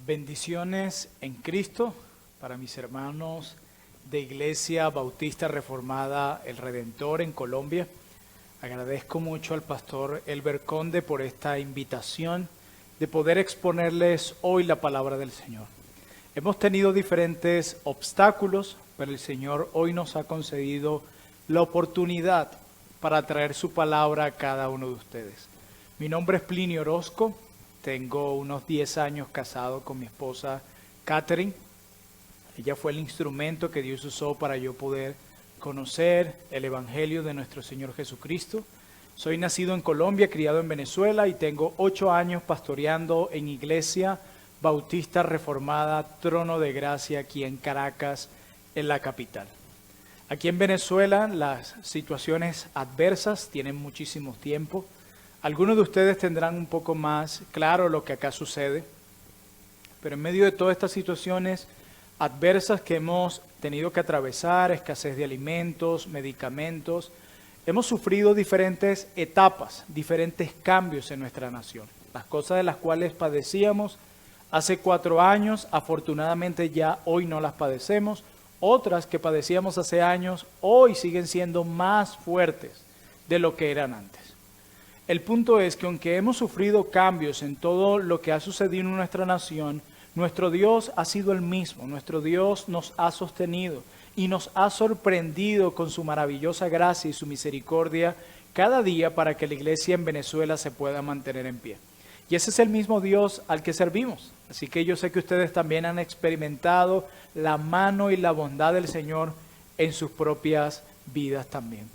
Bendiciones en Cristo para mis hermanos de Iglesia Bautista Reformada El Redentor en Colombia. Agradezco mucho al pastor Elber Conde por esta invitación de poder exponerles hoy la palabra del Señor. Hemos tenido diferentes obstáculos, pero el Señor hoy nos ha concedido la oportunidad para traer su palabra a cada uno de ustedes. Mi nombre es Plinio Orozco. Tengo unos 10 años casado con mi esposa Catherine. Ella fue el instrumento que Dios usó para yo poder conocer el Evangelio de nuestro Señor Jesucristo. Soy nacido en Colombia, criado en Venezuela y tengo 8 años pastoreando en Iglesia Bautista Reformada Trono de Gracia aquí en Caracas, en la capital. Aquí en Venezuela las situaciones adversas tienen muchísimo tiempo. Algunos de ustedes tendrán un poco más claro lo que acá sucede, pero en medio de todas estas situaciones adversas que hemos tenido que atravesar, escasez de alimentos, medicamentos, hemos sufrido diferentes etapas, diferentes cambios en nuestra nación. Las cosas de las cuales padecíamos hace 4 años, afortunadamente ya hoy no las padecemos. Otras que padecíamos hace años, hoy siguen siendo más fuertes de lo que eran antes. El punto es que aunque hemos sufrido cambios en todo lo que ha sucedido en nuestra nación, nuestro Dios ha sido el mismo, nuestro Dios nos ha sostenido y nos ha sorprendido con su maravillosa gracia y su misericordia cada día para que la iglesia en Venezuela se pueda mantener en pie. Y ese es el mismo Dios al que servimos. Así que yo sé que ustedes también han experimentado la mano y la bondad del Señor en sus propias vidas también.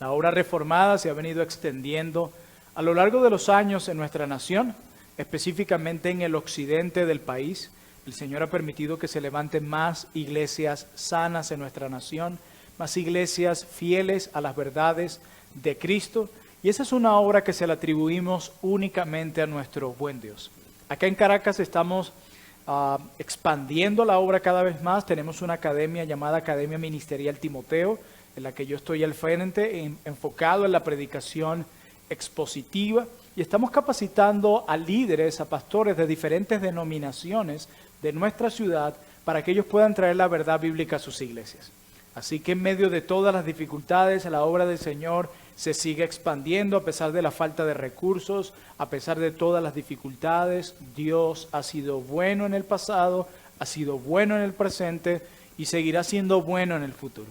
La obra reformada se ha venido extendiendo a lo largo de los años en nuestra nación, específicamente en el occidente del país. El Señor ha permitido que se levanten más iglesias sanas en nuestra nación, más iglesias fieles a las verdades de Cristo. Y esa es una obra que se la atribuimos únicamente a nuestro buen Dios. Acá en Caracas estamos expandiendo la obra cada vez más. Tenemos una academia llamada Academia Ministerial Timoteo, en la que yo estoy al frente, enfocado en la predicación expositiva, y estamos capacitando a líderes, a pastores de diferentes denominaciones de nuestra ciudad para que ellos puedan traer la verdad bíblica a sus iglesias. Así que en medio de todas las dificultades, la obra del Señor se sigue expandiendo a pesar de la falta de recursos, a pesar de todas las dificultades. Dios ha sido bueno en el pasado, ha sido bueno en el presente y seguirá siendo bueno en el futuro.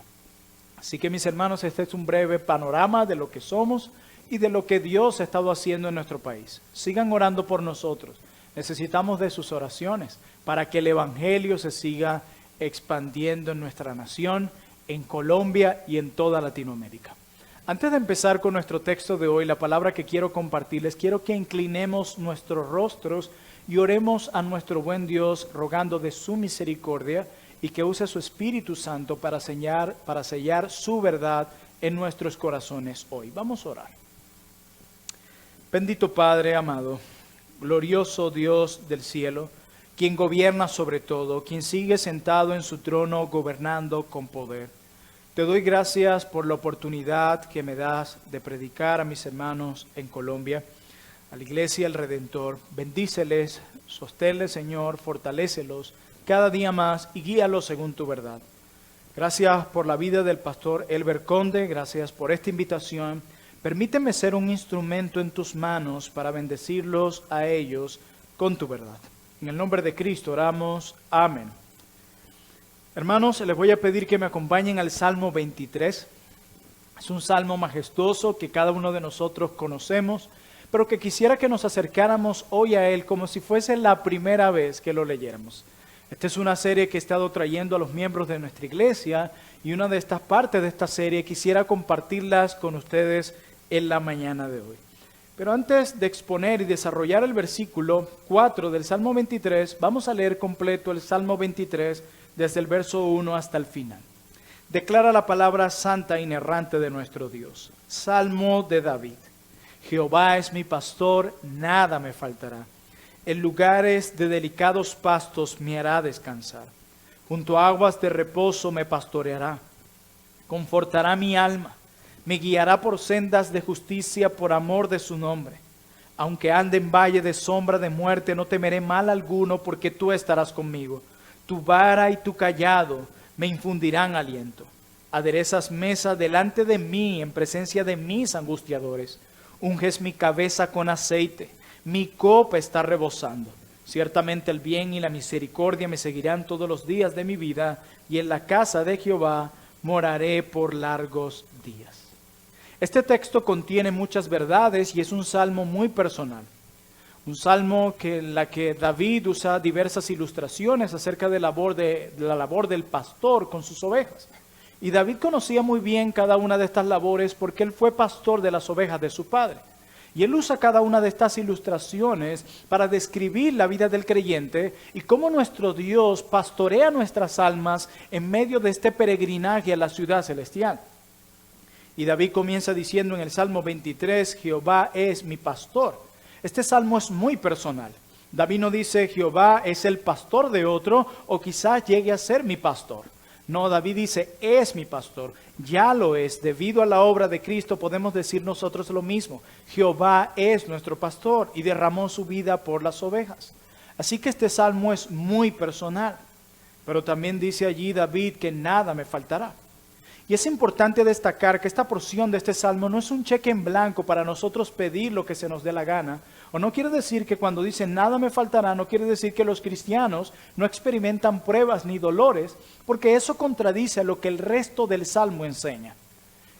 Así que mis hermanos, este es un breve panorama de lo que somos y de lo que Dios ha estado haciendo en nuestro país. Sigan orando por nosotros. Necesitamos de sus oraciones para que el Evangelio se siga expandiendo en nuestra nación, en Colombia y en toda Latinoamérica. Antes de empezar con nuestro texto de hoy, la palabra que quiero compartirles, quiero que inclinemos nuestros rostros y oremos a nuestro buen Dios rogando de su misericordia y que use su Espíritu Santo para sellar su verdad en nuestros corazones hoy. Vamos a orar. Bendito Padre amado, glorioso Dios del cielo, quien gobierna sobre todo, quien sigue sentado en su trono gobernando con poder. Te doy gracias por la oportunidad que me das de predicar a mis hermanos en Colombia, a la Iglesia El Redentor. Bendíceles, sosténles, Señor, fortalécelos cada día más y guíalos según tu verdad. Gracias por la vida del pastor Elber Conde, gracias por esta invitación. Permíteme ser un instrumento en tus manos para bendecirlos a ellos con tu verdad. En el nombre de Cristo oramos. Amén. Hermanos, les voy a pedir que me acompañen al Salmo 23. Es un salmo majestuoso que cada uno de nosotros conocemos, pero que quisiera que nos acercáramos hoy a él como si fuese la primera vez que lo leyéramos. Esta es una serie que he estado trayendo a los miembros de nuestra iglesia y una de estas partes de esta serie quisiera compartirlas con ustedes en la mañana de hoy. Pero antes de exponer y desarrollar el versículo 4 del Salmo 23, vamos a leer completo el Salmo 23 desde el verso 1 hasta el final. Declara la palabra santa e inerrante de nuestro Dios. Salmo de David. Jehová es mi pastor, nada me faltará. En lugares de delicados pastos me hará descansar. Junto a aguas de reposo me pastoreará. Confortará mi alma. Me guiará por sendas de justicia por amor de su nombre. Aunque ande en valle de sombra de muerte, no temeré mal alguno, porque tú estarás conmigo. Tu vara y tu cayado me infundirán aliento. Aderezas mesa delante de mí en presencia de mis angustiadores. Unges mi cabeza con aceite, mi copa está rebosando. Ciertamente el bien y la misericordia me seguirán todos los días de mi vida, y en la casa de Jehová moraré por largos días. Este texto contiene muchas verdades y es un salmo muy personal. Un salmo en la que David usa diversas ilustraciones acerca de la labor del pastor con sus ovejas. Y David conocía muy bien cada una de estas labores porque él fue pastor de las ovejas de su padre. Y él usa cada una de estas ilustraciones para describir la vida del creyente y cómo nuestro Dios pastorea nuestras almas en medio de este peregrinaje a la ciudad celestial. Y David comienza diciendo en el Salmo 23, Jehová es mi pastor. Este salmo es muy personal. David no dice Jehová es el pastor de otro o quizás llegue a ser mi pastor. No, David dice es mi pastor. Ya lo es. Debido a la obra de Cristo podemos decir nosotros lo mismo. Jehová es nuestro pastor y derramó su vida por las ovejas. Así que este salmo es muy personal. Pero también dice allí David que nada me faltará. Y es importante destacar que esta porción de este salmo no es un cheque en blanco para nosotros pedir lo que se nos dé la gana. O no quiere decir que cuando dice nada me faltará, no quiere decir que los cristianos no experimentan pruebas ni dolores, porque eso contradice a lo que el resto del salmo enseña.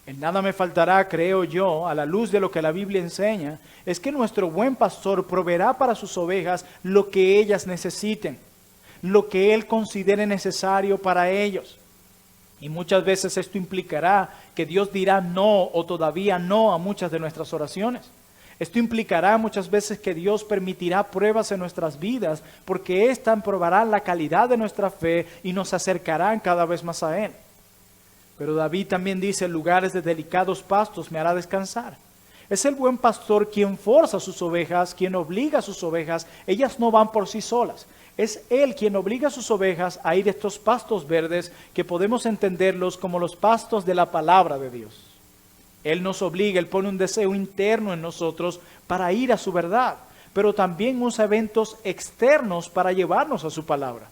El nada me faltará, creo yo, a la luz de lo que la Biblia enseña, es que nuestro buen pastor proveerá para sus ovejas lo que ellas necesiten, lo que él considere necesario para ellos. Y muchas veces esto implicará que Dios dirá no o todavía no a muchas de nuestras oraciones. Esto implicará muchas veces que Dios permitirá pruebas en nuestras vidas porque éstas probarán la calidad de nuestra fe y nos acercarán cada vez más a Él. Pero David también dice, lugares de delicados pastos me hará descansar. Es el buen pastor quien forza a sus ovejas, quien obliga a sus ovejas. Ellas no van por sí solas. Es Él quien obliga a sus ovejas a ir a estos pastos verdes que podemos entenderlos como los pastos de la palabra de Dios. Él nos obliga, Él pone un deseo interno en nosotros para ir a su verdad, pero también usa eventos externos para llevarnos a su palabra.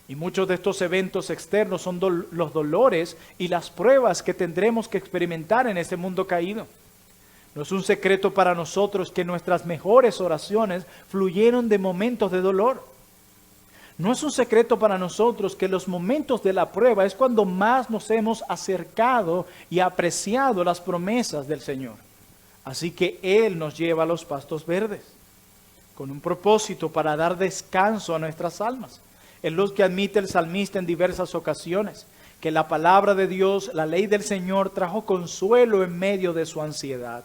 Y muchos de estos eventos externos son los dolores y las pruebas que tendremos que experimentar en este mundo caído. No es un secreto para nosotros que nuestras mejores oraciones fluyeron de momentos de dolor. No es un secreto para nosotros que los momentos de la prueba es cuando más nos hemos acercado y apreciado las promesas del Señor. Así que Él nos lleva a los pastos verdes, con un propósito para dar descanso a nuestras almas. Es lo que admite el salmista en diversas ocasiones, que la palabra de Dios, la ley del Señor, trajo consuelo en medio de su ansiedad.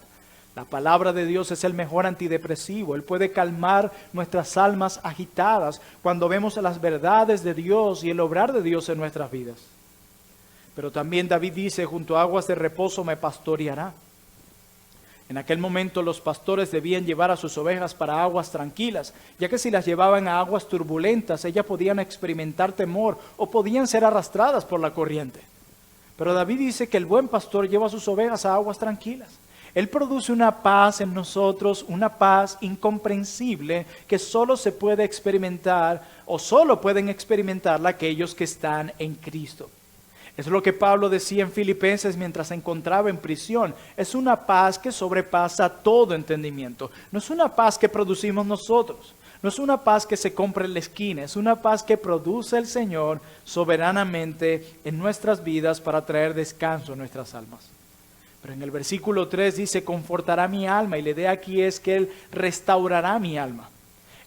La palabra de Dios es el mejor antidepresivo. Él puede calmar nuestras almas agitadas cuando vemos las verdades de Dios y el obrar de Dios en nuestras vidas. Pero también David dice, junto a aguas de reposo me pastoreará. En aquel momento los pastores debían llevar a sus ovejas para aguas tranquilas, ya que si las llevaban a aguas turbulentas, ellas podían experimentar temor o podían ser arrastradas por la corriente. Pero David dice que el buen pastor lleva a sus ovejas a aguas tranquilas. Él produce una paz en nosotros, una paz incomprensible que solo se puede experimentar o solo pueden experimentarla aquellos que están en Cristo. Es lo que Pablo decía en Filipenses mientras se encontraba en prisión. Es una paz que sobrepasa todo entendimiento. No es una paz que producimos nosotros. No es una paz que se compra en la esquina. Es una paz que produce el Señor soberanamente en nuestras vidas para traer descanso a nuestras almas. Pero en el versículo 3 dice, confortará mi alma, y la idea aquí es que Él restaurará mi alma.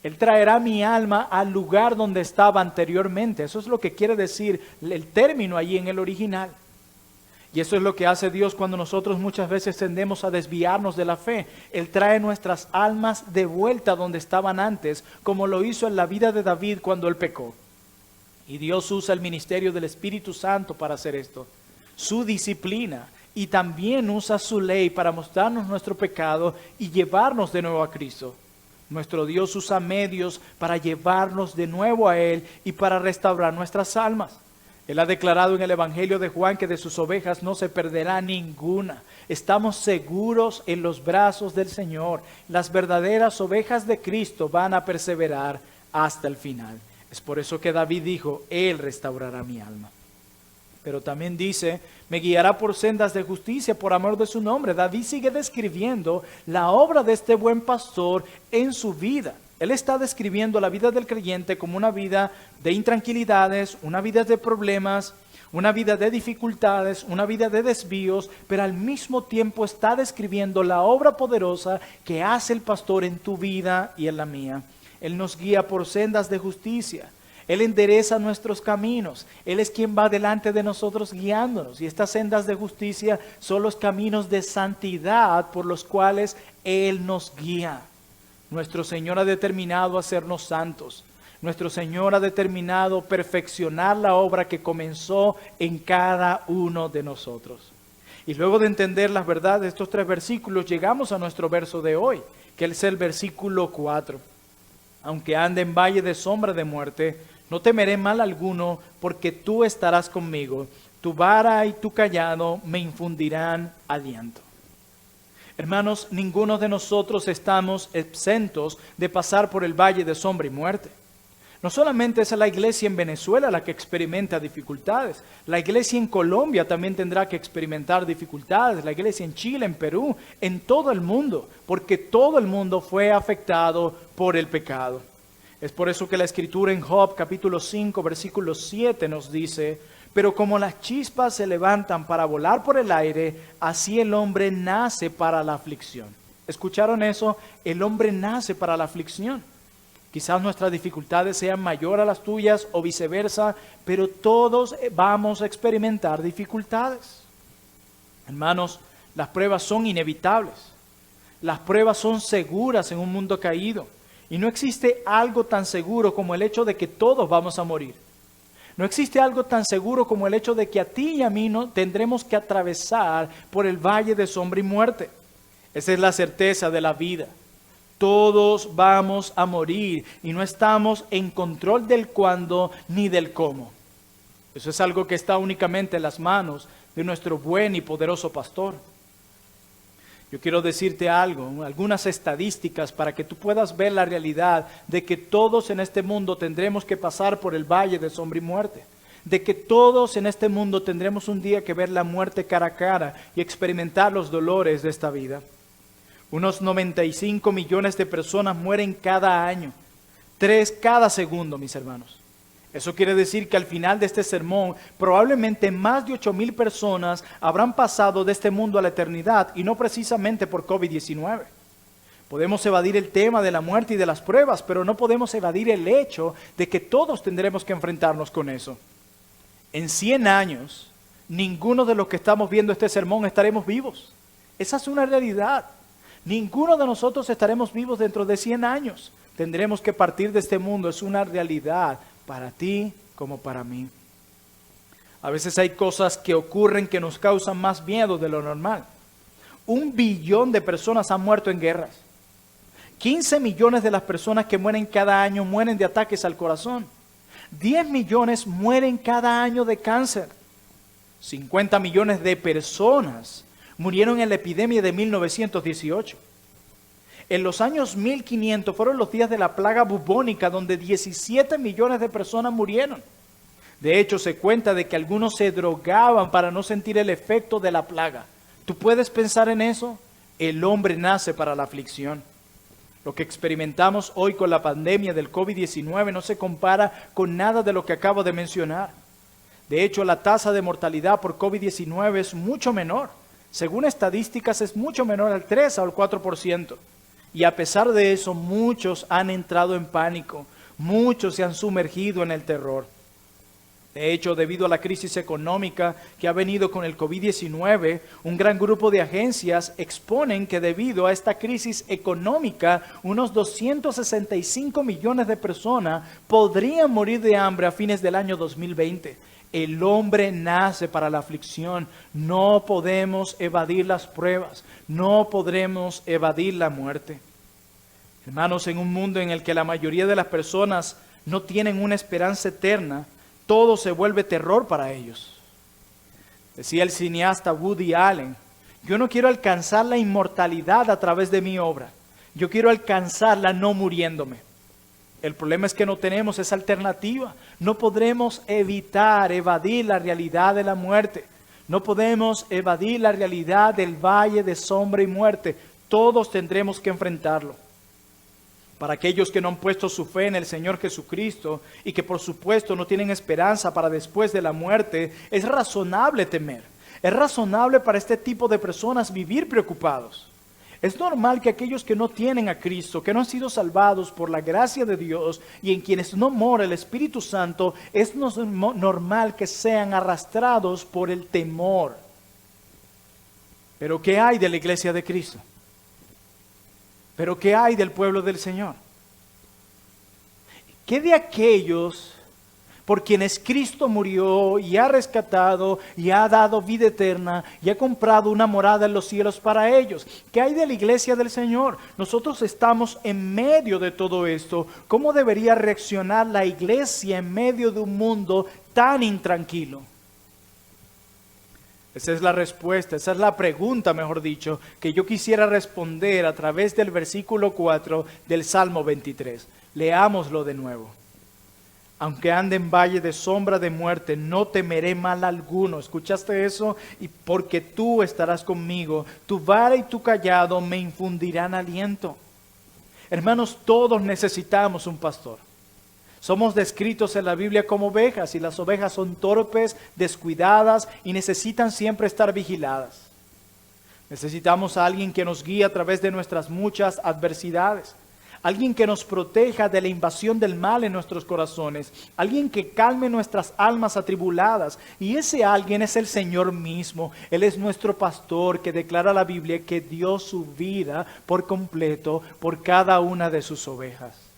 Él traerá mi alma al lugar donde estaba anteriormente. Eso es lo que quiere decir el término allí en el original. Y eso es lo que hace Dios cuando nosotros muchas veces tendemos a desviarnos de la fe. Él trae nuestras almas de vuelta donde estaban antes, como lo hizo en la vida de David cuando él pecó. Y Dios usa el ministerio del Espíritu Santo para hacer esto. Su disciplina. Y también usa su ley para mostrarnos nuestro pecado y llevarnos de nuevo a Cristo. Nuestro Dios usa medios para llevarnos de nuevo a Él y para restaurar nuestras almas. Él ha declarado en el Evangelio de Juan que de sus ovejas no se perderá ninguna. Estamos seguros en los brazos del Señor. Las verdaderas ovejas de Cristo van a perseverar hasta el final. Es por eso que David dijo, Él restaurará mi alma. Pero también dice, me guiará por sendas de justicia por amor de su nombre. David sigue describiendo la obra de este buen pastor en su vida. Él está describiendo la vida del creyente como una vida de intranquilidades, una vida de problemas, una vida de dificultades, una vida de desvíos, pero al mismo tiempo está describiendo la obra poderosa que hace el pastor en tu vida y en la mía. Él nos guía por sendas de justicia. Él endereza nuestros caminos. Él es quien va delante de nosotros guiándonos. Y estas sendas de justicia son los caminos de santidad por los cuales Él nos guía. Nuestro Señor ha determinado hacernos santos. Nuestro Señor ha determinado perfeccionar la obra que comenzó en cada uno de nosotros. Y luego de entender las verdades de estos 3 versículos, llegamos a nuestro verso de hoy, que es el versículo 4. Aunque ande en valle de sombra de muerte, no temeré mal alguno, porque tú estarás conmigo. Tu vara y tu cayado me infundirán aliento. Hermanos, ninguno de nosotros estamos exentos de pasar por el valle de sombra y muerte. No solamente es la iglesia en Venezuela la que experimenta dificultades, la iglesia en Colombia también tendrá que experimentar dificultades, la iglesia en Chile, en Perú, en todo el mundo, porque todo el mundo fue afectado por el pecado. Es por eso que la Escritura en Job capítulo 5 versículo 7 nos dice, pero como las chispas se levantan para volar por el aire, así el hombre nace para la aflicción. ¿Escucharon eso? El hombre nace para la aflicción. Quizás nuestras dificultades sean mayores a las tuyas o viceversa, pero todos vamos a experimentar dificultades. Hermanos, las pruebas son inevitables. Las pruebas son seguras en un mundo caído. Y no existe algo tan seguro como el hecho de que todos vamos a morir. No existe algo tan seguro como el hecho de que a ti y a mí no tendremos que atravesar por el valle de sombra y muerte. Esa es la certeza de la vida. Todos vamos a morir y no estamos en control del cuándo ni del cómo. Eso es algo que está únicamente en las manos de nuestro buen y poderoso pastor. Yo quiero decirte algo, algunas estadísticas para que tú puedas ver la realidad de que todos en este mundo tendremos que pasar por el valle de sombra y muerte. De que todos en este mundo tendremos un día que ver la muerte cara a cara y experimentar los dolores de esta vida. Unos 95 millones de personas mueren cada año, 3 cada segundo, mis hermanos. Eso quiere decir que al final de este sermón, probablemente más de 8,000 personas habrán pasado de este mundo a la eternidad y no precisamente por COVID-19. Podemos evadir el tema de la muerte y de las pruebas, pero no podemos evadir el hecho de que todos tendremos que enfrentarnos con eso. En 100 años, ninguno de los que estamos viendo este sermón estaremos vivos. Esa es una realidad. Ninguno de nosotros estaremos vivos dentro de 100 años. Tendremos que partir de este mundo, es una realidad para ti como para mí. A veces hay cosas que ocurren que nos causan más miedo de lo normal. 1 billón de personas han muerto en guerras. 15 millones de las personas que mueren cada año mueren de ataques al corazón. 10 millones mueren cada año de cáncer. 50 millones de personas murieron en la epidemia de 1918. En los años 1500 fueron los días de la plaga bubónica, donde 17 millones de personas murieron. De hecho, se cuenta de que algunos se drogaban para no sentir el efecto de la plaga. ¿Tú puedes pensar en eso? El hombre nace para la aflicción. Lo que experimentamos hoy con la pandemia del COVID-19 no se compara con nada de lo que acabo de mencionar. De hecho, la tasa de mortalidad por COVID-19 es mucho menor. Según estadísticas, es mucho menor al 3 o al 4%. Y a pesar de eso, muchos han entrado en pánico, muchos se han sumergido en el terror. De hecho, debido a la crisis económica que ha venido con el COVID-19, un gran grupo de agencias exponen que debido a esta crisis económica, unos 265 millones de personas podrían morir de hambre a fines del año 2020. El hombre nace para la aflicción. No podemos evadir las pruebas. No podremos evadir la muerte. Hermanos, en un mundo en el que la mayoría de las personas no tienen una esperanza eterna, todo se vuelve terror para ellos. Decía el cineasta Woody Allen, yo no quiero alcanzar la inmortalidad a través de mi obra, yo quiero alcanzarla no muriéndome. El problema es que no tenemos esa alternativa, no podremos evadir la realidad de la muerte, no podemos evadir la realidad del valle de sombra y muerte, todos tendremos que enfrentarlo. Para aquellos que no han puesto su fe en el Señor Jesucristo y que por supuesto no tienen esperanza para después de la muerte, es razonable temer. Es razonable para este tipo de personas vivir preocupados. Es normal que aquellos que no tienen a Cristo, que no han sido salvados por la gracia de Dios y en quienes no mora el Espíritu Santo, es normal que sean arrastrados por el temor. Pero ¿qué hay de la iglesia de Cristo? ¿Pero qué hay del pueblo del Señor? ¿Qué de aquellos por quienes Cristo murió y ha rescatado y ha dado vida eterna y ha comprado una morada en los cielos para ellos? ¿Qué hay de la iglesia del Señor? Nosotros estamos en medio de todo esto. ¿Cómo debería reaccionar la iglesia en medio de un mundo tan intranquilo? Esa es la respuesta, esa es la pregunta, mejor dicho, que yo quisiera responder a través del versículo 4 del Salmo 23. Leámoslo de nuevo. Aunque ande en valle de sombra de muerte, no temeré mal alguno. ¿Escuchaste eso? Y porque tú estarás conmigo, tu vara y tu cayado me infundirán aliento. Hermanos, todos necesitamos un pastor. Somos descritos en la Biblia como ovejas y las ovejas son torpes, descuidadas y necesitan siempre estar vigiladas. Necesitamos a alguien que nos guíe a través de nuestras muchas adversidades. Alguien que nos proteja de la invasión del mal en nuestros corazones. Alguien que calme nuestras almas atribuladas. Y ese alguien es el Señor mismo. Él es nuestro pastor que declara la Biblia que dio su vida por completo por cada una de sus ovejas.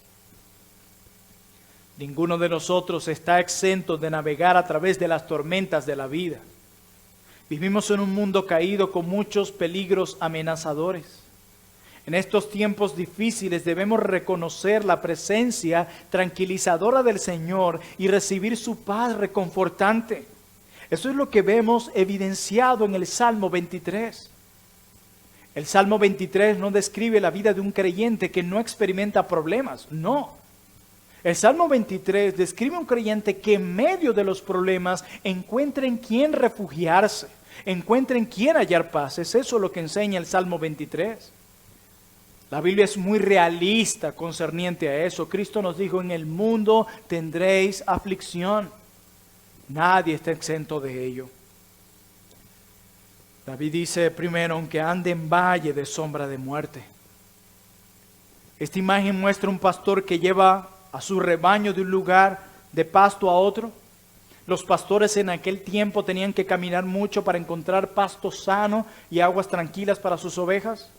Ninguno de nosotros está exento de navegar a través de las tormentas de la vida. Vivimos en un mundo caído con muchos peligros amenazadores. En estos tiempos difíciles debemos reconocer la presencia tranquilizadora del Señor y recibir su paz reconfortante. Eso es lo que vemos evidenciado en el Salmo 23. El Salmo 23 no describe la vida de un creyente que no experimenta problemas, no. El Salmo 23 describe un creyente que en medio de los problemas encuentra en quién refugiarse, encuentra en quién hallar paz. Es eso lo que enseña el Salmo 23. La Biblia es muy realista concerniente a eso. Cristo nos dijo, en el mundo tendréis aflicción. Nadie está exento de ello. David dice primero, aunque ande en valle de sombra de muerte. Esta imagen muestra un pastor que lleva a su rebaño de un lugar de pasto a otro. Los pastores en aquel tiempo tenían que caminar mucho para encontrar pasto sano y aguas tranquilas para sus ovejas.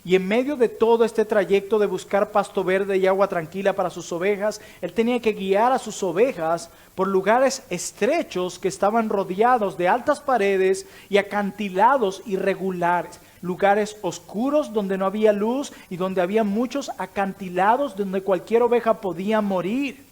Y en medio de todo este trayecto de buscar pasto verde y agua tranquila para sus ovejas, él tenía que guiar a sus ovejas por lugares estrechos que estaban rodeados de altas paredes y acantilados irregulares. Lugares oscuros donde no había luz y donde había muchos acantilados donde cualquier oveja podía morir.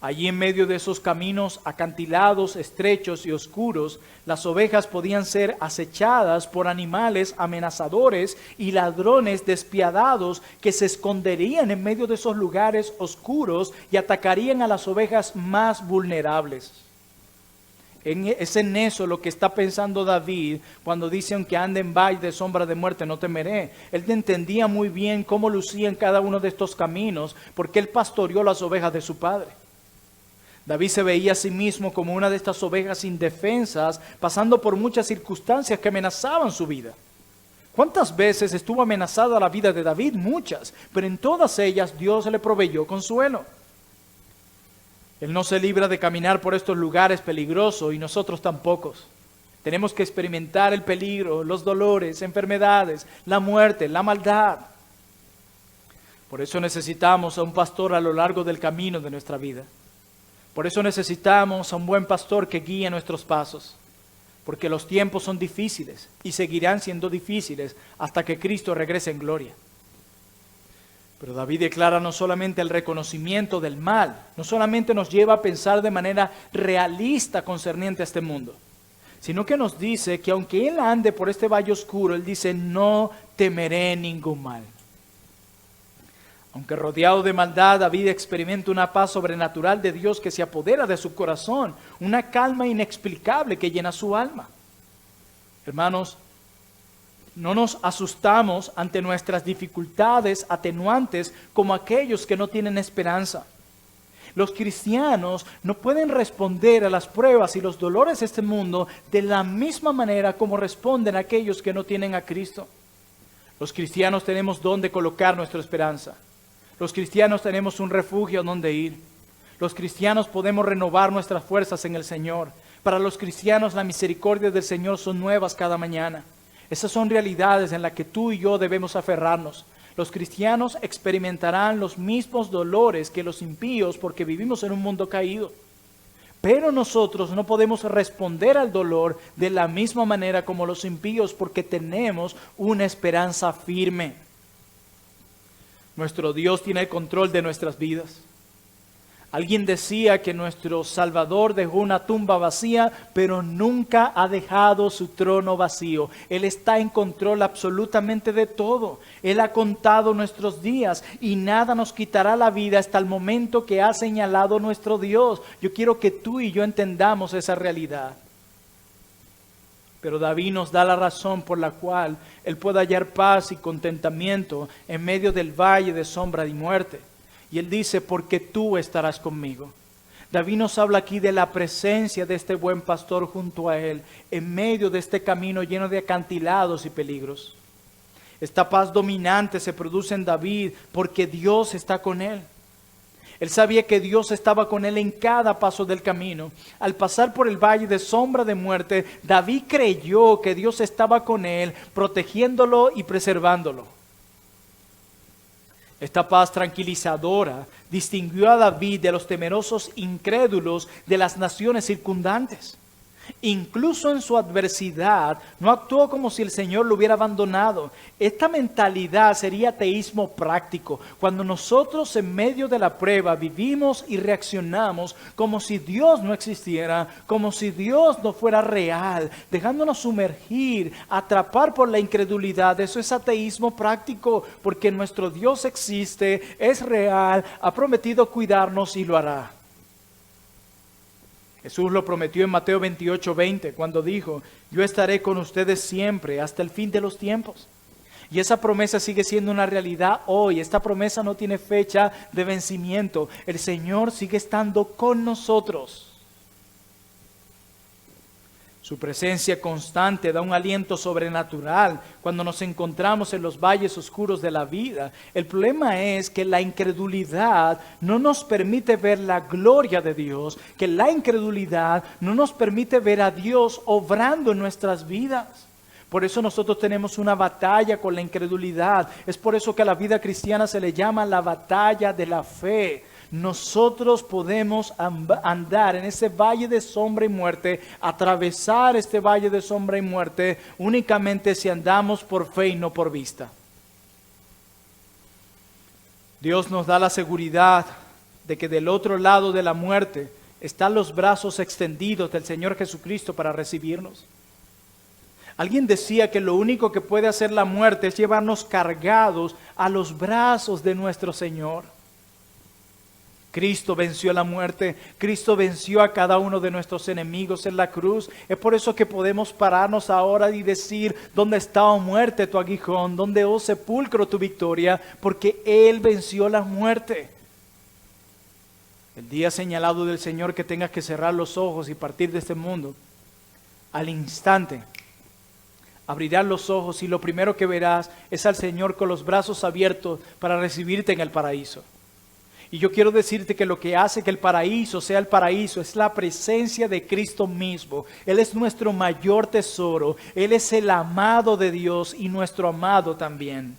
Allí en medio de esos caminos acantilados, estrechos y oscuros, las ovejas podían ser acechadas por animales amenazadores y ladrones despiadados que se esconderían en medio de esos lugares oscuros y atacarían a las ovejas más vulnerables. Es en eso lo que está pensando David cuando dice, aunque ande en valle de sombra de muerte, no temeré. Él entendía muy bien cómo lucían cada uno de estos caminos, porque él pastoreó las ovejas de su padre. David se veía a sí mismo como una de estas ovejas indefensas, pasando por muchas circunstancias que amenazaban su vida. ¿Cuántas veces estuvo amenazada la vida de David? Muchas, pero en todas ellas Dios le proveyó consuelo. Él no se libra de caminar por estos lugares peligrosos y nosotros tampoco. Tenemos que experimentar el peligro, los dolores, enfermedades, la muerte, la maldad. Por eso necesitamos a un pastor a lo largo del camino de nuestra vida. Por eso necesitamos a un buen pastor que guíe nuestros pasos. Porque los tiempos son difíciles y seguirán siendo difíciles hasta que Cristo regrese en gloria. Pero David declara no solamente el reconocimiento del mal, no solamente nos lleva a pensar de manera realista concerniente a este mundo, sino que nos dice que aunque él ande por este valle oscuro, él dice, no temeré ningún mal. Aunque rodeado de maldad, David experimenta una paz sobrenatural de Dios que se apodera de su corazón, una calma inexplicable que llena su alma. Hermanos, no nos asustamos ante nuestras dificultades atenuantes como aquellos que no tienen esperanza. Los cristianos no pueden responder a las pruebas y los dolores de este mundo de la misma manera como responden aquellos que no tienen a Cristo. Los cristianos tenemos dónde colocar nuestra esperanza. Los cristianos tenemos un refugio a donde ir. Los cristianos podemos renovar nuestras fuerzas en el Señor. Para los cristianos la misericordia del Señor son nuevas cada mañana. Esas son realidades en las que tú y yo debemos aferrarnos. Los cristianos experimentarán los mismos dolores que los impíos porque vivimos en un mundo caído. Pero nosotros no podemos responder al dolor de la misma manera como los impíos porque tenemos una esperanza firme. Nuestro Dios tiene el control de nuestras vidas. Alguien decía que nuestro Salvador dejó una tumba vacía, pero nunca ha dejado su trono vacío. Él está en control absolutamente de todo. Él ha contado nuestros días y nada nos quitará la vida hasta el momento que ha señalado nuestro Dios. Yo quiero que tú y yo entendamos esa realidad. Pero David nos da la razón por la cual él puede hallar paz y contentamiento en medio del valle de sombra y muerte. Y él dice, porque tú estarás conmigo. David nos habla aquí de la presencia de este buen pastor junto a él, en medio de este camino lleno de acantilados y peligros. Esta paz dominante se produce en David porque Dios está con él. Él sabía que Dios estaba con él en cada paso del camino. Al pasar por el valle de sombra de muerte, David creyó que Dios estaba con él, protegiéndolo y preservándolo. Esta paz tranquilizadora distinguió a David de los temerosos incrédulos de las naciones circundantes. Incluso en su adversidad, no actuó como si el Señor lo hubiera abandonado. Esta mentalidad sería ateísmo práctico, cuando nosotros en medio de la prueba vivimos y reaccionamos como si Dios no existiera, como si Dios no fuera real, dejándonos sumergir, atrapar por la incredulidad. Eso es ateísmo práctico, porque nuestro Dios existe, es real, ha prometido cuidarnos y lo hará. Jesús lo prometió en Mateo 28:20 cuando dijo, yo estaré con ustedes siempre hasta el fin de los tiempos. Y esa promesa sigue siendo una realidad hoy. Esta promesa no tiene fecha de vencimiento. El Señor sigue estando con nosotros. Su presencia constante da un aliento sobrenatural cuando nos encontramos en los valles oscuros de la vida. El problema es que la incredulidad no nos permite ver la gloria de Dios, que la incredulidad no nos permite ver a Dios obrando en nuestras vidas. Por eso nosotros tenemos una batalla con la incredulidad. Es por eso que a la vida cristiana se le llama la batalla de la fe. Nosotros podemos andar en ese valle de sombra y muerte, atravesar este valle de sombra y muerte únicamente si andamos por fe y no por vista. Dios nos da la seguridad de que del otro lado de la muerte están los brazos extendidos del Señor Jesucristo para recibirnos. Alguien decía que lo único que puede hacer la muerte es llevarnos cargados a los brazos de nuestro Señor. Cristo venció la muerte, Cristo venció a cada uno de nuestros enemigos en la cruz. Es por eso que podemos pararnos ahora y decir, ¿dónde está, oh muerte, tu aguijón? ¿Dónde, oh sepulcro, tu victoria? Porque Él venció la muerte. El día señalado del Señor que tengas que cerrar los ojos y partir de este mundo, al instante abrirás los ojos y lo primero que verás es al Señor con los brazos abiertos para recibirte en el paraíso. Y yo quiero decirte que lo que hace que el paraíso sea el paraíso es la presencia de Cristo mismo. Él es nuestro mayor tesoro. Él es el amado de Dios y nuestro amado también.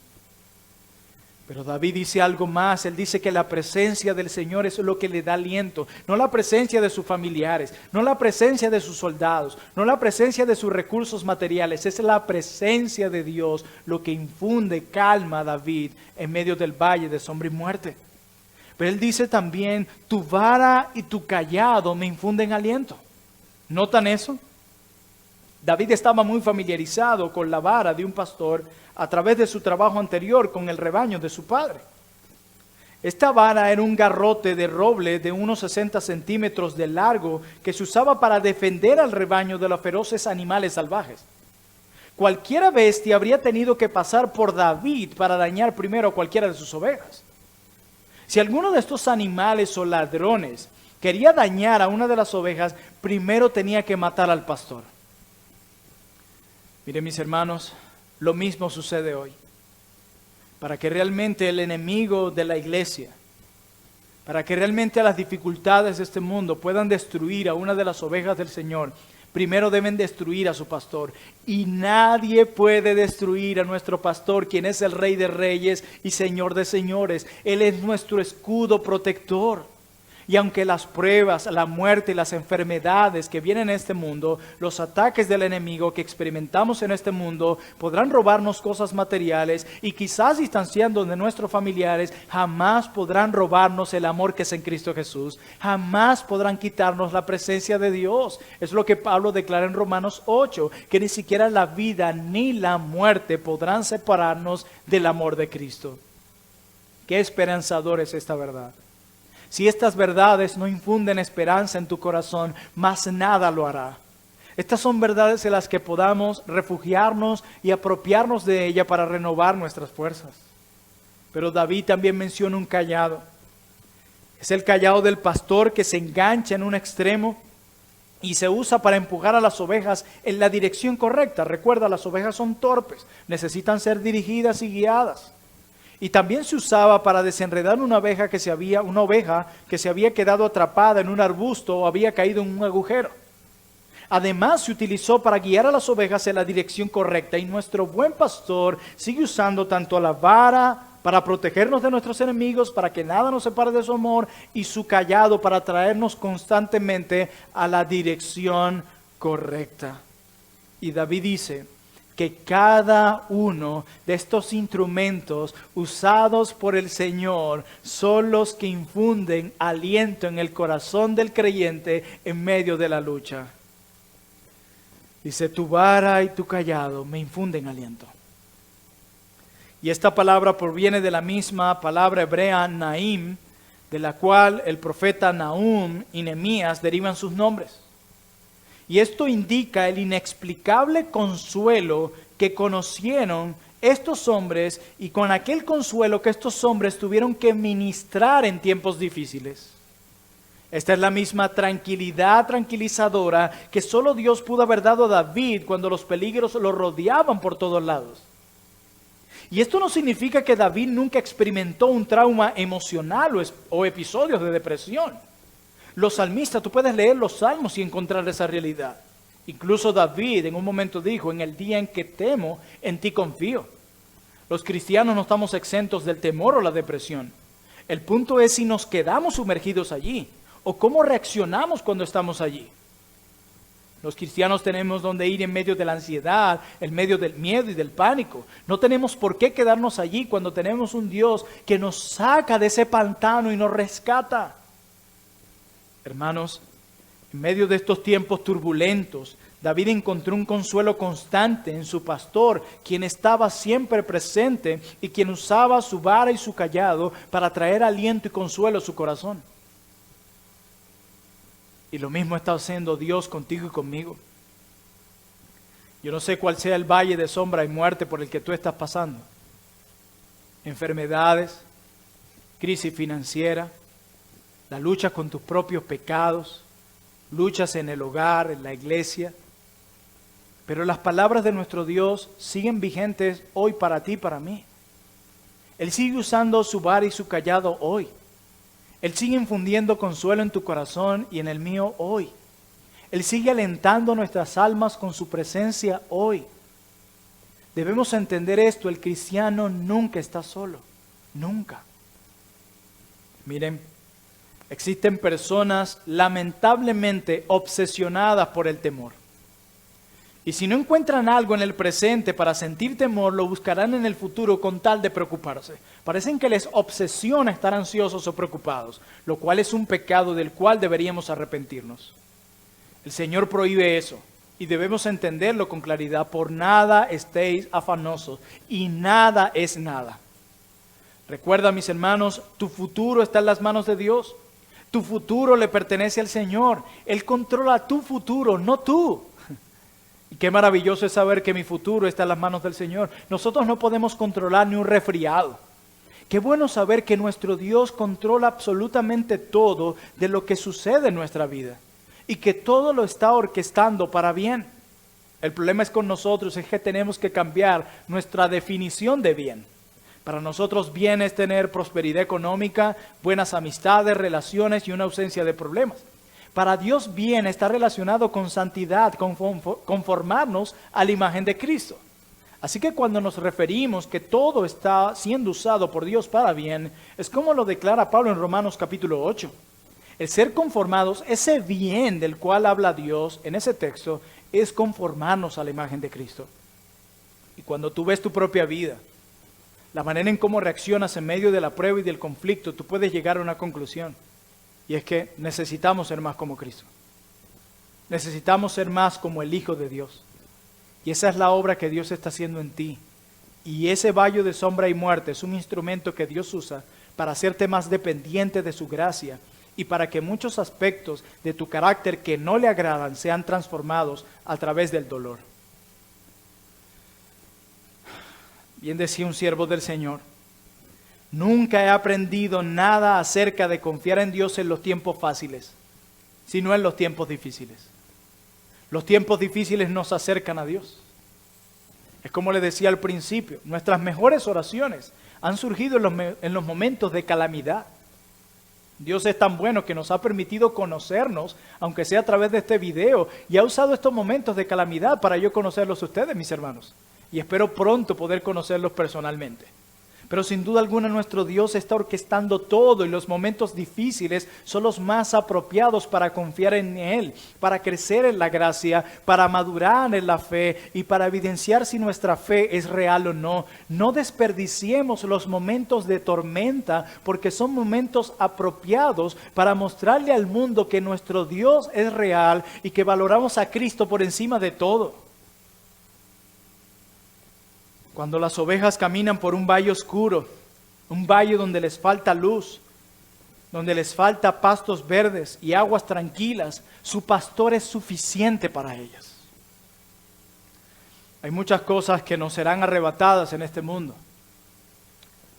Pero David dice algo más. Él dice que la presencia del Señor es lo que le da aliento. No la presencia de sus familiares, no la presencia de sus soldados, no la presencia de sus recursos materiales. Es la presencia de Dios lo que infunde calma a David en medio del valle de sombra y muerte. Pero él dice también, tu vara y tu cayado me infunden aliento. ¿Notan eso? David estaba muy familiarizado con la vara de un pastor a través de su trabajo anterior con el rebaño de su padre. Esta vara era un garrote de roble de unos 60 centímetros de largo que se usaba para defender al rebaño de los feroces animales salvajes. Cualquiera bestia habría tenido que pasar por David para dañar primero a cualquiera de sus ovejas. Si alguno de estos animales o ladrones quería dañar a una de las ovejas, primero tenía que matar al pastor. Miren, mis hermanos, lo mismo sucede hoy. Para que realmente el enemigo de la iglesia, para que realmente las dificultades de este mundo puedan destruir a una de las ovejas del Señor, primero deben destruir a su pastor. Y nadie puede destruir a nuestro pastor, quien es el Rey de Reyes y Señor de Señores. Él es nuestro escudo protector. Y aunque las pruebas, la muerte y las enfermedades que vienen en este mundo, los ataques del enemigo que experimentamos en este mundo, podrán robarnos cosas materiales y quizás distanciando de nuestros familiares, jamás podrán robarnos el amor que es en Cristo Jesús. Jamás podrán quitarnos la presencia de Dios. Es lo que Pablo declara en Romanos 8, que ni siquiera la vida ni la muerte podrán separarnos del amor de Cristo. Qué esperanzador es esta verdad. Si estas verdades no infunden esperanza en tu corazón, más nada lo hará. Estas son verdades en las que podamos refugiarnos y apropiarnos de ella para renovar nuestras fuerzas. Pero David también menciona un cayado. Es el cayado del pastor que se engancha en un extremo y se usa para empujar a las ovejas en la dirección correcta. Recuerda, las ovejas son torpes, necesitan ser dirigidas y guiadas. Y también se usaba para desenredar una oveja que se había quedado atrapada en un arbusto o había caído en un agujero. Además, se utilizó para guiar a las ovejas en la dirección correcta. Y nuestro buen pastor sigue usando tanto la vara para protegernos de nuestros enemigos, para que nada nos separe de su amor, y su cayado para traernos constantemente a la dirección correcta. Y David dice que cada uno de estos instrumentos usados por el Señor son los que infunden aliento en el corazón del creyente en medio de la lucha. Dice, tu vara y tu cayado me infunden aliento. Y esta palabra proviene de la misma palabra hebrea Naim, de la cual el profeta Nahum y Nehemías derivan sus nombres. Y esto indica el inexplicable consuelo que conocieron estos hombres y con aquel consuelo que estos hombres tuvieron que ministrar en tiempos difíciles. Esta es la misma tranquilidad tranquilizadora que solo Dios pudo haber dado a David cuando los peligros lo rodeaban por todos lados. Y esto no significa que David nunca experimentó un trauma emocional o episodios de depresión. Los salmistas, tú puedes leer los salmos y encontrar esa realidad. Incluso David en un momento dijo, en el día en que temo, en ti confío. Los cristianos no estamos exentos del temor o la depresión. El punto es si nos quedamos sumergidos allí o cómo reaccionamos cuando estamos allí. Los cristianos tenemos donde ir en medio de la ansiedad, en medio del miedo y del pánico. No tenemos por qué quedarnos allí cuando tenemos un Dios que nos saca de ese pantano y nos rescata. Hermanos, en medio de estos tiempos turbulentos, David encontró un consuelo constante en su pastor, quien estaba siempre presente y quien usaba su vara y su cayado para traer aliento y consuelo a su corazón. Y lo mismo está haciendo Dios contigo y conmigo. Yo no sé cuál sea el valle de sombra y muerte por el que tú estás pasando. Enfermedades, crisis financiera, la lucha con tus propios pecados, luchas en el hogar, en la iglesia. Pero las palabras de nuestro Dios siguen vigentes hoy para ti y para mí. Él sigue usando su vara y su cayado hoy. Él sigue infundiendo consuelo en tu corazón y en el mío hoy. Él sigue alentando nuestras almas con su presencia hoy. Debemos entender esto, el cristiano nunca está solo. Nunca. Miren, existen personas lamentablemente obsesionadas por el temor. Y si no encuentran algo en el presente para sentir temor, lo buscarán en el futuro con tal de preocuparse. Parecen que les obsesiona estar ansiosos o preocupados, lo cual es un pecado del cual deberíamos arrepentirnos. El Señor prohíbe eso y debemos entenderlo con claridad. Por nada estéis afanosos y nada es nada. Recuerda, mis hermanos, tu futuro está en las manos de Dios. Tu futuro le pertenece al Señor. Él controla tu futuro, no tú. Y qué maravilloso es saber que mi futuro está en las manos del Señor. Nosotros no podemos controlar ni un resfriado. Qué bueno saber que nuestro Dios controla absolutamente todo de lo que sucede en nuestra vida. Y que todo lo está orquestando para bien. El problema es con nosotros, es que tenemos que cambiar nuestra definición de bien. Para nosotros bien es tener prosperidad económica, buenas amistades, relaciones y una ausencia de problemas. Para Dios bien está relacionado con santidad, con conformarnos a la imagen de Cristo. Así que cuando nos referimos que todo está siendo usado por Dios para bien, es como lo declara Pablo en Romanos capítulo 8. El ser conformados, ese bien del cual habla Dios en ese texto, es conformarnos a la imagen de Cristo. Y cuando tú ves tu propia vida, la manera en cómo reaccionas en medio de la prueba y del conflicto, tú puedes llegar a una conclusión. Y es que necesitamos ser más como Cristo. Necesitamos ser más como el Hijo de Dios. Y esa es la obra que Dios está haciendo en ti. Y ese valle de sombra y muerte es un instrumento que Dios usa para hacerte más dependiente de su gracia y para que muchos aspectos de tu carácter que no le agradan sean transformados a través del dolor. Bien decía un siervo del Señor: nunca he aprendido nada acerca de confiar en Dios en los tiempos fáciles, sino en los tiempos difíciles. Los tiempos difíciles nos acercan a Dios. Es como le decía al principio, nuestras mejores oraciones han surgido en los momentos de calamidad. Dios es tan bueno que nos ha permitido conocernos, aunque sea a través de este video, y ha usado estos momentos de calamidad para yo conocerlos a ustedes, mis hermanos. Y espero pronto poder conocerlos personalmente. Pero sin duda alguna nuestro Dios está orquestando todo y los momentos difíciles son los más apropiados para confiar en Él, para crecer en la gracia, para madurar en la fe y para evidenciar si nuestra fe es real o no. No desperdiciemos los momentos de tormenta porque son momentos apropiados para mostrarle al mundo que nuestro Dios es real y que valoramos a Cristo por encima de todo. Cuando las ovejas caminan por un valle oscuro, un valle donde les falta luz, donde les falta pastos verdes y aguas tranquilas, su pastor es suficiente para ellas. Hay muchas cosas que nos serán arrebatadas en este mundo,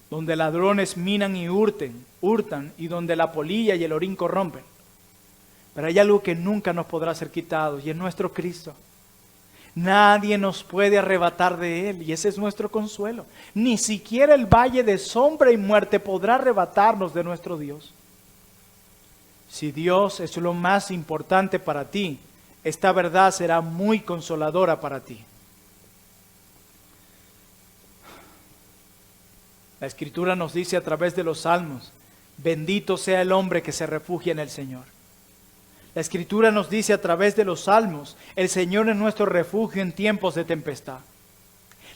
donde ladrones minan y hurtan y donde la polilla y el orín corrompen. Pero hay algo que nunca nos podrá ser quitado y es nuestro Cristo. Nadie nos puede arrebatar de Él y ese es nuestro consuelo. Ni siquiera el valle de sombra y muerte podrá arrebatarnos de nuestro Dios. Si Dios es lo más importante para ti, esta verdad será muy consoladora para ti. La Escritura nos dice a través de los Salmos: bendito sea el hombre que se refugia en el Señor. La Escritura nos dice a través de los Salmos: el Señor es nuestro refugio en tiempos de tempestad.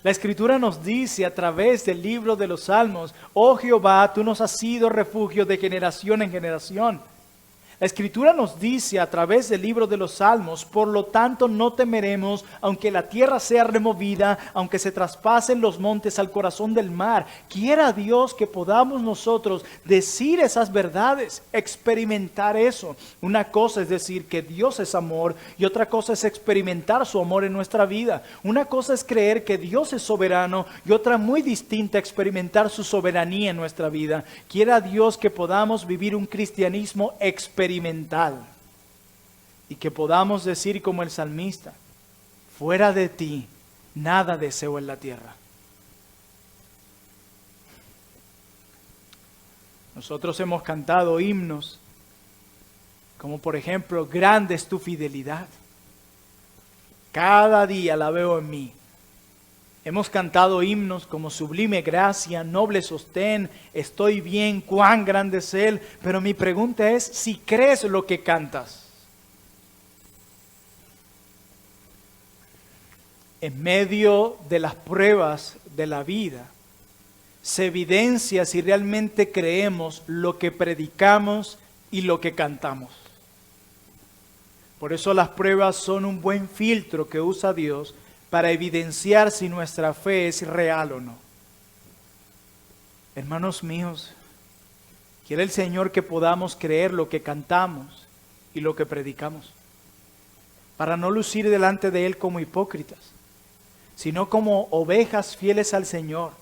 La Escritura nos dice a través del libro de los Salmos: oh Jehová, tú nos has sido refugio de generación en generación. La Escritura nos dice a través del libro de los Salmos: por lo tanto no temeremos, aunque la tierra sea removida, aunque se traspasen los montes al corazón del mar. Quiera Dios que podamos nosotros decir esas verdades, experimentar eso. Una cosa es decir que Dios es amor y otra cosa es experimentar su amor en nuestra vida. Una cosa es creer que Dios es soberano y otra muy distinta, experimentar su soberanía en nuestra vida. Quiera Dios que podamos vivir un cristianismo experimental y que podamos decir como el salmista: fuera de ti nada deseo en la tierra. Nosotros hemos cantado himnos como por ejemplo: grande es tu fidelidad, cada día la veo en mí. Hemos cantado himnos como Sublime Gracia, Noble Sostén, Estoy bien, cuán grande es Él. Pero mi pregunta es si crees lo que cantas. En medio de las pruebas de la vida, se evidencia si realmente creemos lo que predicamos y lo que cantamos. Por eso las pruebas son un buen filtro que usa Dios para evidenciar si nuestra fe es real o no. Hermanos míos, quiere el Señor que podamos creer lo que cantamos y lo que predicamos, para no lucir delante de Él como hipócritas, sino como ovejas fieles al Señor,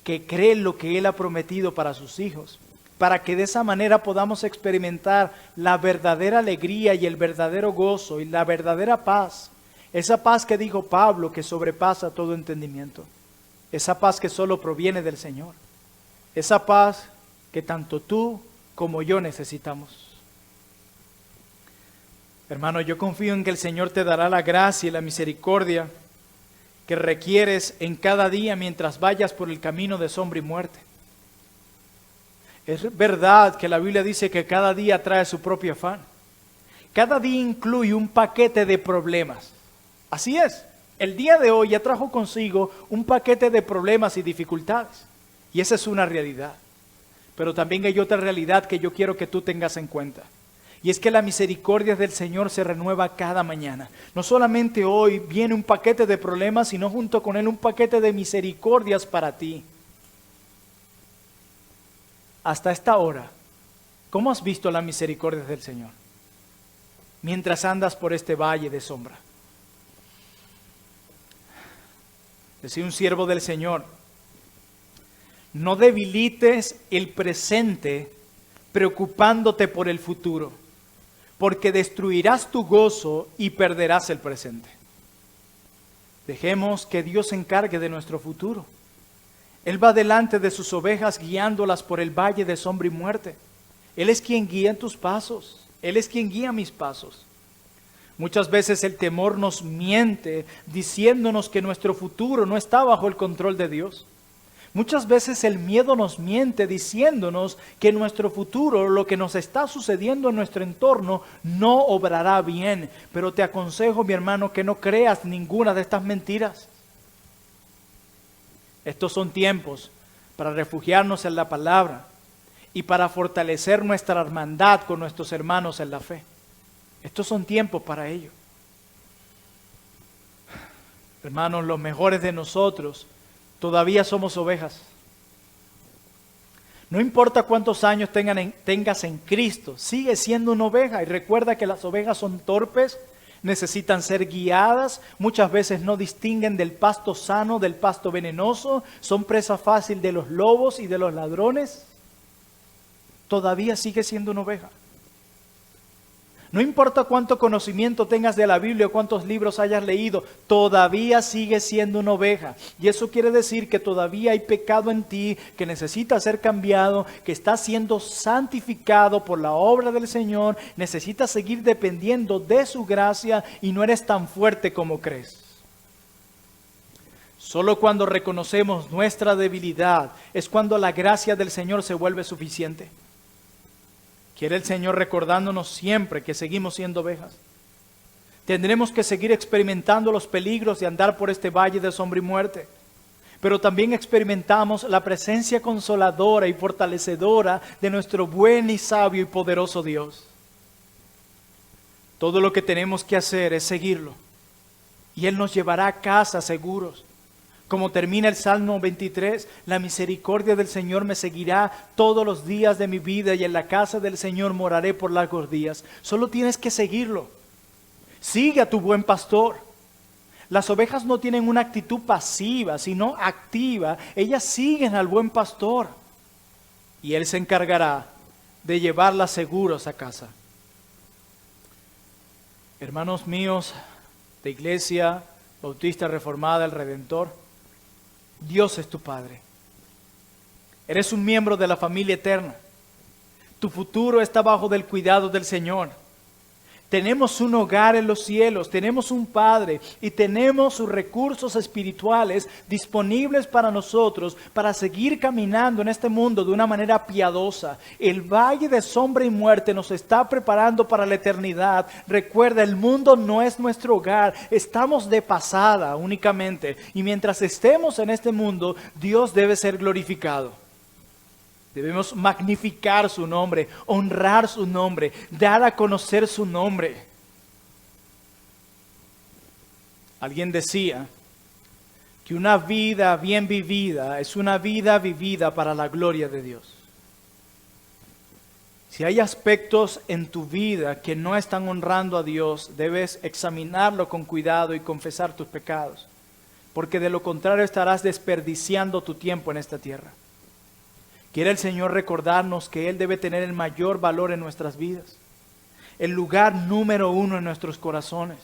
que creen lo que Él ha prometido para sus hijos, para que de esa manera podamos experimentar la verdadera alegría y el verdadero gozo y la verdadera paz. Esa paz que dijo Pablo, que sobrepasa todo entendimiento. Esa paz que solo proviene del Señor. Esa paz que tanto tú como yo necesitamos. Hermano, yo confío en que el Señor te dará la gracia y la misericordia que requieres en cada día mientras vayas por el camino de sombra y muerte. Es verdad que la Biblia dice que cada día trae su propio afán. Cada día incluye un paquete de problemas. Así es, el día de hoy ya trajo consigo un paquete de problemas y dificultades. Y esa es una realidad. Pero también hay otra realidad que yo quiero que tú tengas en cuenta. Y es que la misericordia del Señor se renueva cada mañana. No solamente hoy viene un paquete de problemas, sino junto con él un paquete de misericordias para ti. Hasta esta hora, ¿cómo has visto la misericordia del Señor? Mientras andas por este valle de sombra. Decía un siervo del Señor, no debilites el presente preocupándote por el futuro, porque destruirás tu gozo y perderás el presente. Dejemos que Dios se encargue de nuestro futuro. Él va delante de sus ovejas guiándolas por el valle de sombra y muerte. Él es quien guía tus pasos. Él es quien guía mis pasos. Muchas veces el temor nos miente diciéndonos que nuestro futuro no está bajo el control de Dios. Muchas veces el miedo nos miente diciéndonos que nuestro futuro, lo que nos está sucediendo en nuestro entorno, no obrará bien. Pero te aconsejo, mi hermano, que no creas ninguna de estas mentiras. Estos son tiempos para refugiarnos en la palabra y para fortalecer nuestra hermandad con nuestros hermanos en la fe. Estos son tiempos para ello. Hermanos, los mejores de nosotros todavía somos ovejas. No importa cuántos años tengas en Cristo, sigue siendo una oveja. Y recuerda que las ovejas son torpes, necesitan ser guiadas, muchas veces no distinguen del pasto sano del pasto venenoso, son presa fácil de los lobos y de los ladrones. Todavía sigue siendo una oveja. No importa cuánto conocimiento tengas de la Biblia o cuántos libros hayas leído, todavía sigues siendo una oveja. Y eso quiere decir que todavía hay pecado en ti, que necesita ser cambiado, que está siendo santificado por la obra del Señor, necesitas seguir dependiendo de su gracia y no eres tan fuerte como crees. Solo cuando reconocemos nuestra debilidad es cuando la gracia del Señor se vuelve suficiente. Quiere el Señor recordándonos siempre que seguimos siendo ovejas. Tendremos que seguir experimentando los peligros de andar por este valle de sombra y muerte. Pero también experimentamos la presencia consoladora y fortalecedora de nuestro buen y sabio y poderoso Dios. Todo lo que tenemos que hacer es seguirlo. Y Él nos llevará a casa seguros. Como termina el Salmo 23, la misericordia del Señor me seguirá todos los días de mi vida y en la casa del Señor moraré por largos días. Solo tienes que seguirlo. Sigue a tu buen pastor. Las ovejas no tienen una actitud pasiva, sino activa. Ellas siguen al buen pastor. Y Él se encargará de llevarlas seguros a casa. Hermanos míos de Iglesia Bautista Reformada El Redentor, Dios es tu Padre. Eres un miembro de la familia eterna. Tu futuro está bajo del cuidado del Señor. Tenemos un hogar en los cielos, tenemos un Padre y tenemos sus recursos espirituales disponibles para nosotros para seguir caminando en este mundo de una manera piadosa. El valle de sombra y muerte nos está preparando para la eternidad. Recuerda, el mundo no es nuestro hogar, estamos de pasada únicamente. Y mientras estemos en este mundo, Dios debe ser glorificado. Debemos magnificar su nombre, honrar su nombre, dar a conocer su nombre. Alguien decía que una vida bien vivida es una vida vivida para la gloria de Dios. Si hay aspectos en tu vida que no están honrando a Dios, debes examinarlo con cuidado y confesar tus pecados, porque de lo contrario estarás desperdiciando tu tiempo en esta tierra. Quiere el Señor recordarnos que Él debe tener el mayor valor en nuestras vidas, el lugar número uno en nuestros corazones.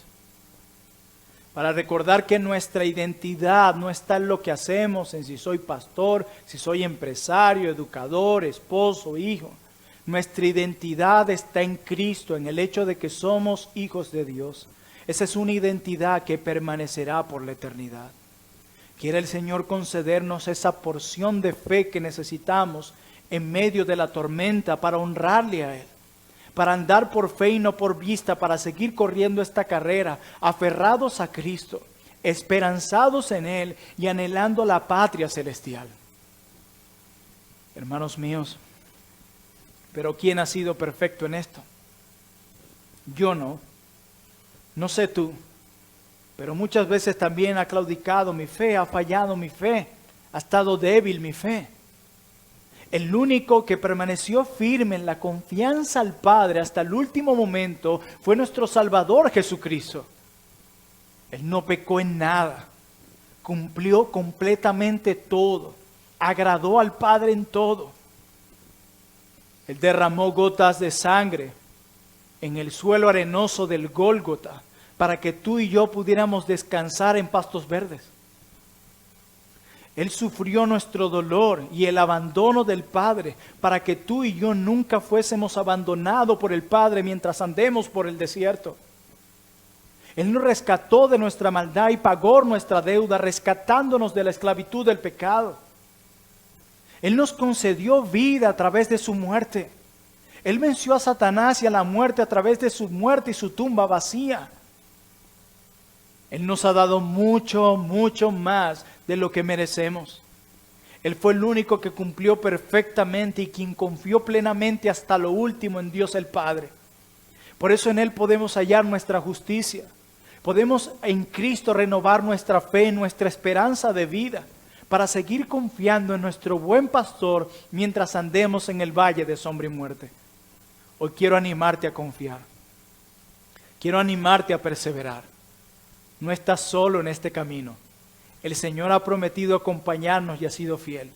Para recordar que nuestra identidad no está en lo que hacemos, en si soy pastor, si soy empresario, educador, esposo, hijo. Nuestra identidad está en Cristo, en el hecho de que somos hijos de Dios. Esa es una identidad que permanecerá por la eternidad. Quiere el Señor concedernos esa porción de fe que necesitamos en medio de la tormenta para honrarle a Él, para andar por fe y no por vista, para seguir corriendo esta carrera, aferrados a Cristo, esperanzados en Él y anhelando la patria celestial. Hermanos míos, pero ¿quién ha sido perfecto en esto? Yo no. No sé tú. Pero muchas veces también ha claudicado mi fe, ha fallado mi fe, ha estado débil mi fe. El único que permaneció firme en la confianza al Padre hasta el último momento fue nuestro Salvador Jesucristo. Él no pecó en nada, cumplió completamente todo, agradó al Padre en todo. Él derramó gotas de sangre en el suelo arenoso del Gólgota, para que tú y yo pudiéramos descansar en pastos verdes. Él sufrió nuestro dolor y el abandono del Padre, para que tú y yo nunca fuésemos abandonados por el Padre mientras andemos por el desierto. Él nos rescató de nuestra maldad y pagó nuestra deuda, rescatándonos de la esclavitud del pecado. Él nos concedió vida a través de su muerte. Él venció a Satanás y a la muerte a través de su muerte y su tumba vacía. Él nos ha dado mucho, mucho más de lo que merecemos. Él fue el único que cumplió perfectamente y quien confió plenamente hasta lo último en Dios el Padre. Por eso en Él podemos hallar nuestra justicia. Podemos en Cristo renovar nuestra fe, nuestra esperanza de vida, para seguir confiando en nuestro buen pastor mientras andemos en el valle de sombra y muerte. Hoy quiero animarte a confiar. Quiero animarte a perseverar. No estás solo en este camino. El Señor ha prometido acompañarnos y ha sido fiel.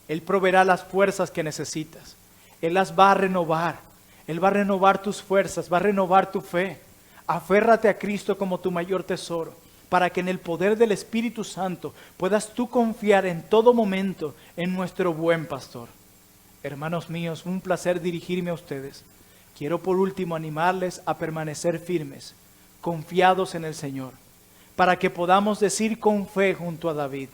Él proveerá las fuerzas que necesitas. Él las va a renovar. Él va a renovar tus fuerzas, va a renovar tu fe. Aférrate a Cristo como tu mayor tesoro, para que en el poder del Espíritu Santo puedas tú confiar en todo momento en nuestro buen pastor. Hermanos míos, un placer dirigirme a ustedes. Quiero por último animarles a permanecer firmes, confiados en el Señor, para que podamos decir con fe junto a David: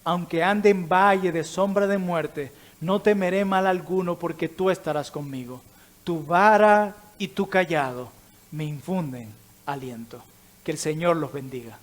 aunque ande en valle de sombra de muerte, no temeré mal alguno, porque tú estarás conmigo. Tu vara y tu cayado me infunden aliento. Que el Señor los bendiga.